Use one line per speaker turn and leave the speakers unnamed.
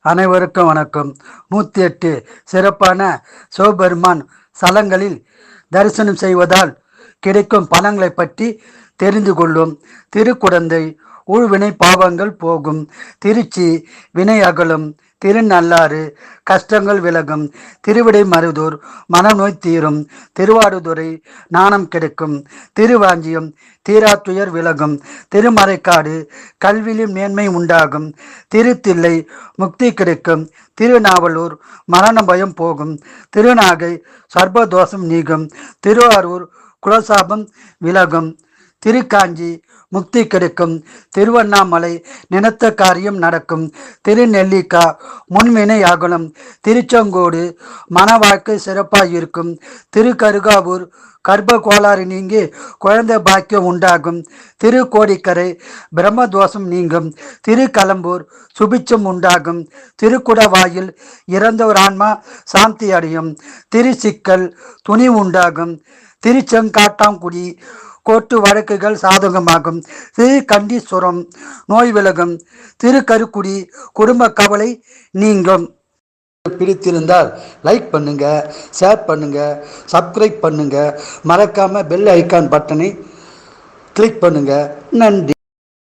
அனைவருக்கும் வணக்கம். 108 சிறப்பான சிவபெருமான் ஸ்தலங்களில் தரிசனம் செய்வதால் கிடைக்கும் பலன்களை பற்றி தெரிந்து கொள்ளும். திருக்குடந்தை ஊழ்வினை பாவங்கள் போகும். திருச்சி வினை அகலும். திருநள்ளாறு கஷ்டங்கள் விலகும். திருவிடைமருதூர் மனநோய் தீரும். திருவாடுதுறை நாணம் கிடைக்கும். திருவாஞ்சியம் தீராத்துயர் விலகும். திருமறைக்காடு கல்வியில் மேன்மை உண்டாகும். திருத்தில்லை முக்தி கிடைக்கும். திருநாவலூர் மரண பயம் போகும். திருநாகை சர்பதோஷம் நீங்கும். திருவாரூர் குலசாபம் விலகும். திருக்காஞ்சி முக்தி கிடைக்கும். திருவண்ணாமலை நினைத்த காரியம் நடக்கும். திருநெல்லிக்கா முன்வினை அகலும். திருச்செங்கோடு மன வாழ்க்கை சிறப்பாக இருக்கும். திருக்கருகாவூர் கர்ப்ப கோளாறு நீங்கி குழந்தை பாக்கியம் உண்டாகும். திருக்கோடிக்கரை பிரம்மதோஷம் நீங்கும். திருக்கலம்பூர் சுபிச்சம் உண்டாகும். திருக்குடவாயில் இறந்தவர் ஆன்மா சாந்தி அடையும். திருச்சிக்கல் துணி உண்டாகும். திருச்செங்காட்டாங்குடி கோர்ட்டு வழக்குகள் சாதகமாகும். திருக்கண்டீஸ்வரம் நோய் விலகும். திருக்கருக்குடி குடும்ப கவலை நீங்கும். பிடித்திருந்தால் லைக் பண்ணுங்க, ஷேர் பண்ணுங்க, சப்ஸ்கிரைப் பண்ணுங்க, மறக்காம பெல் ஐக்கான் பட்டனை கிளிக் பண்ணுங்க. நன்றி.